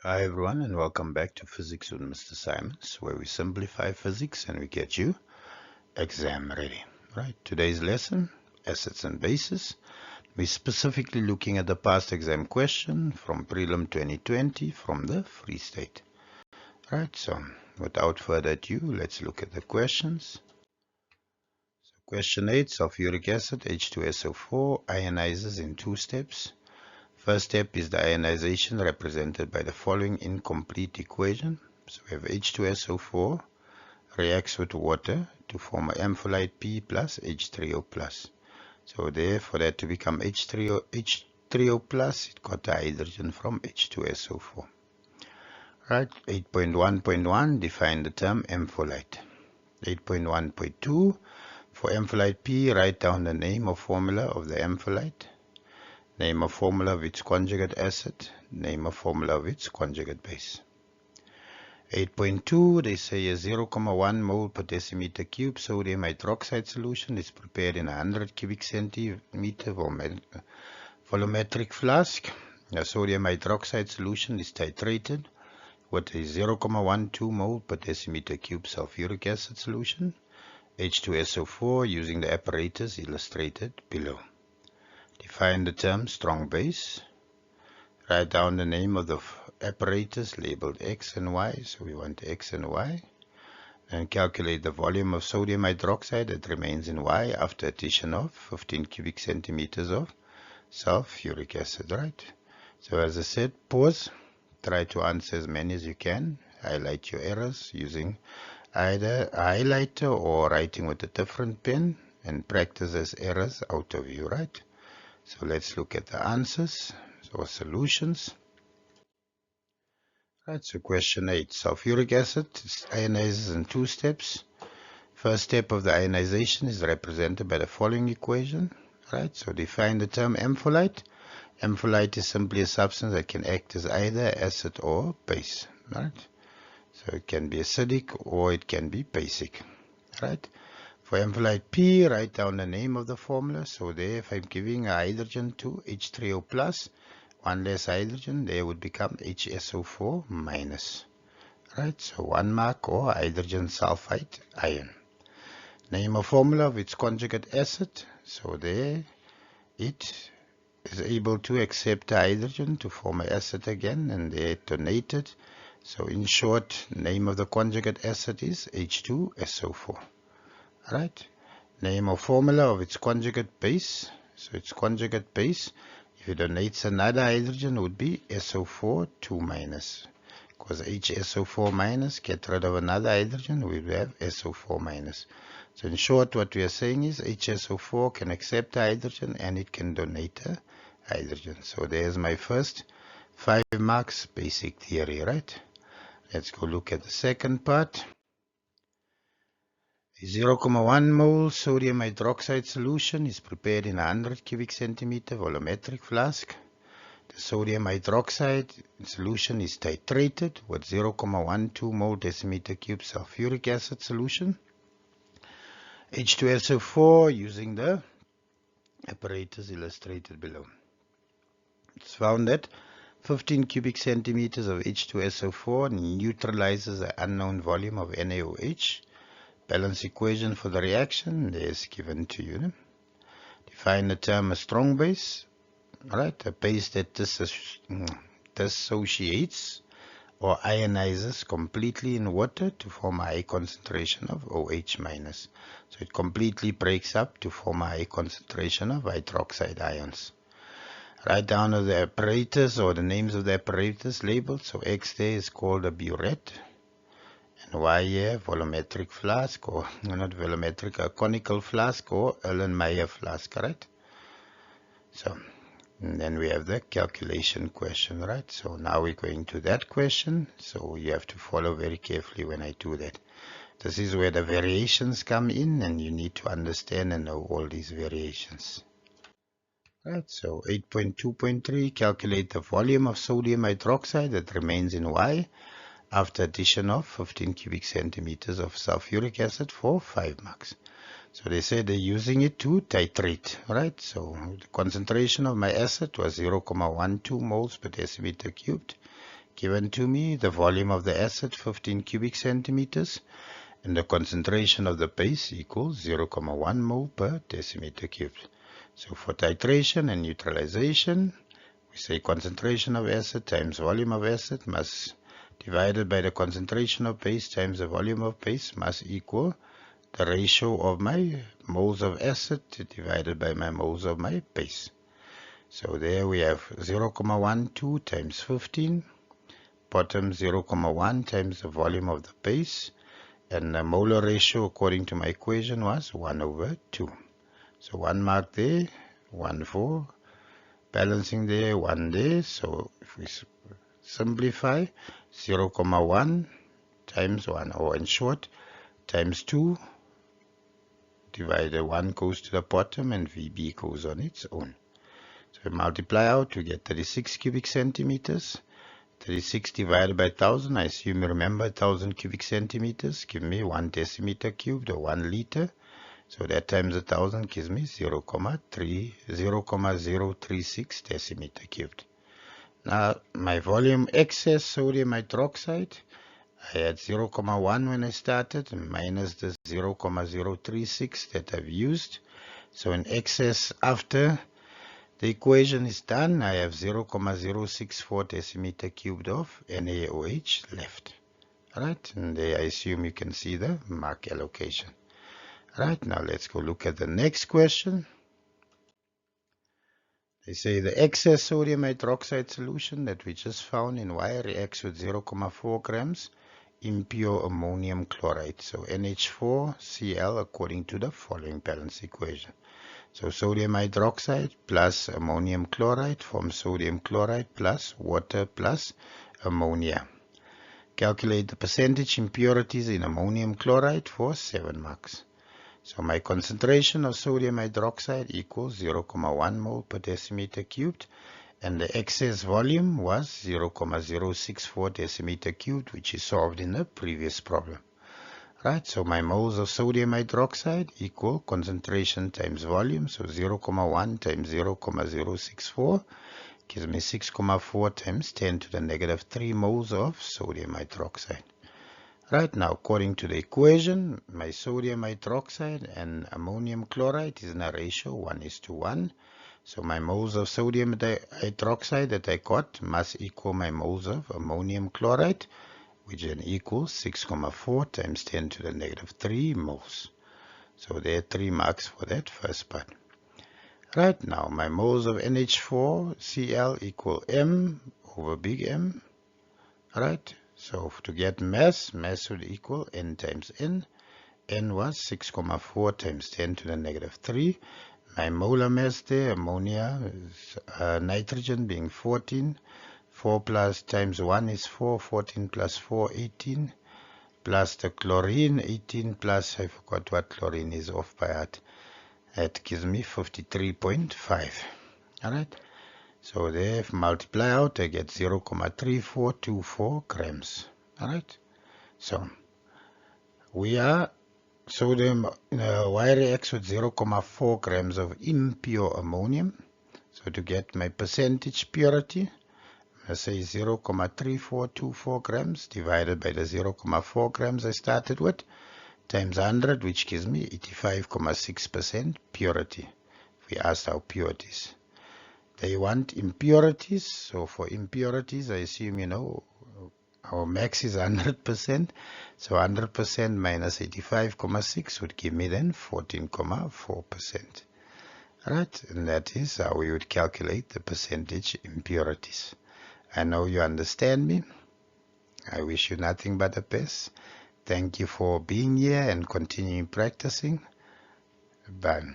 Hi everyone and welcome back to Physics with Mr. Simons, where we simplify physics and we get you exam ready. Right, today's lesson, acids and bases. We're specifically looking at the past exam question from Prelim 2020 from the Free State. Right, so without further ado, let's look at the questions. So question 8, sulfuric acid H2SO4 ionizes in two steps. First step is the ionization represented by the following incomplete equation. So we have H2SO4 reacts with water to form an ampholyte P plus H3O plus. So there, for that to become H3O plus, it got the hydrogen from H2SO4. Right, 8.1.1, define the term ampholyte. 8.1.2, for ampholyte P, write down the name or formula of the ampholyte. Name a formula of its conjugate acid. Name a formula of its conjugate base. 8.2, they say a 0.1 mole per decimeter cube sodium hydroxide solution is prepared in a 100 cubic centimeter volumetric flask. A sodium hydroxide solution is titrated with a 0.12 mole per decimeter cube sulfuric acid solution, H2SO4, using the apparatus illustrated below. Define the term strong base. Write down the name of the apparatus labeled X and Y. So we want X and Y. And calculate the volume of sodium hydroxide that remains in Y after addition of 15 cubic centimeters of sulfuric acid, right? So as I said, pause. Try to answer as many as you can. Highlight your errors using either a highlighter or writing with a different pen, and practice as errors out of you, right? So let's look at the answers or solutions. Right, so question 8. Sulfuric acid ionizes in two steps. First step of the ionization is represented by the following equation. Right, so define the term ampholyte. Ampholyte is simply a substance that can act as either acid or base. Right, so it can be acidic or it can be basic. Right. For ampholyte P, write down the name of the formula. So there, if I'm giving a hydrogen to H3O plus, one less hydrogen, there would become HSO4 minus. Right, so 1 mark, or hydrogen sulfide ion. Name a formula of its conjugate acid. So there, it is able to accept the hydrogen to form an acid again, and there it donated. So in short, name of the conjugate acid is H2SO4. Right, name or formula of its conjugate base. So its conjugate base, if it donates another hydrogen, would be SO4 2 minus. Because HSO4 minus, get rid of another hydrogen, we will have SO4 minus. So in short, what we are saying is HSO4 can accept a hydrogen and it can donate a hydrogen. So there's my first 5 marks basic theory, right? Let's go look at the second part. 0.1 mole sodium hydroxide solution is prepared in a 100 cubic centimeter volumetric flask. The sodium hydroxide solution is titrated with 0.12 mole decimeter cube sulfuric acid solution, H2SO4, using the apparatus illustrated below. It's found that 15 cubic centimeters of H2SO4 neutralizes the unknown volume of NaOH. Balance equation for the reaction is given to you. Define the term a strong base. Right, a base that dissociates or ionizes completely in water to form a high concentration of OH minus. So it completely breaks up to form a high concentration of hydroxide ions. Write down the apparatus or the names of the apparatus labeled. So X there is called a burette. And Y here, volumetric flask, or not volumetric, a conical flask, or Erlenmeyer flask, right? So, and then we have the calculation question, right? So now we're going to that question. So you have to follow very carefully when I do that. This is where the variations come in, and you need to understand and know all these variations. Right, so 8.2.3, calculate the volume of sodium hydroxide that remains in Y after addition of 15 cubic centimeters of sulfuric acid for 5 marks. So they say they're using it to titrate, right? So the concentration of my acid was 0.12 moles per decimeter cubed. given to me the volume of the acid 15 cubic centimeters and the concentration of the base equals 0.1 mole per decimeter cubed. So for titration and neutralization, we say concentration of acid times volume of acid must divided by the concentration of base times the volume of base must equal the ratio of my moles of acid divided by my moles of my base. So there we have 0.12 times 15, bottom 0.1 times the volume of the base, and the molar ratio according to my equation was 1/2. So 1 mark there, 1 4, balancing there, 1 there. So if we simplify, 0.1 times 1, or in short, times 2, divided 1 goes to the bottom and VB goes on its own. So we multiply out to get 36 cubic centimeters. 36 divided by 1000, I assume you remember 1000 cubic centimeters, give me 1 decimeter cubed or 1 liter. So that times 1000 gives me 0.036 decimeter cubed. Now my volume excess sodium hydroxide, I had 0.1 when I started, minus the 0.036 that I've used. So in excess after the equation is done, I have 0.064 decimeter cubed of NaOH left. Alright, and there I assume you can see the mark allocation. Alright, now let's go look at the next question. They say the excess sodium hydroxide solution that we just found in Y reacts with 0.4 grams impure ammonium chloride. So NH4Cl according to the following balance equation. So sodium hydroxide plus ammonium chloride forms sodium chloride plus water plus ammonia. Calculate the percentage impurities in ammonium chloride for 7 marks. So my concentration of sodium hydroxide equals 0.1 mole per decimeter cubed, and the excess volume was 0.064 decimeter cubed, which is solved in the previous problem. Right, so my moles of sodium hydroxide equal concentration times volume, so 0.1 times 0.064 gives me 6.4 times 10 to the negative 3 moles of sodium hydroxide. Right, now according to the equation, my sodium hydroxide and ammonium chloride is in a ratio 1:1. So my moles of sodium hydroxide that I got must equal my moles of ammonium chloride, which then equals 6.4 times 10 to the negative 3 moles. So there are 3 marks for that first part. Right, now my moles of NH4Cl equal M over big M. Right, so to get mass would equal N times N. N was 6.4 times 10 to the negative 3. My molar mass there, ammonia, nitrogen being 14. 4 plus times 1 is 4, 14 plus 4, 18, plus the chlorine, 18 plus, I forgot what chlorine is off by heart. That gives me 53.5. Alright, so there, if multiply out, I get 0.3424 grams. Alright, so we are sodium Y reacts with 0.4 grams of impure ammonium. So to get my percentage purity, I say 0.3424 grams divided by the 0.4 grams I started with times 100, which gives me 85.6% purity. We asked how pure it is. They want impurities, so for impurities I assume you know our max is 100%, so 100% minus 85.6 would give me then 14.4%. Alright, and that is how we would calculate the percentage impurities. I know you understand me. I wish you nothing but the best. Thank you for being here and continuing practicing. Bye.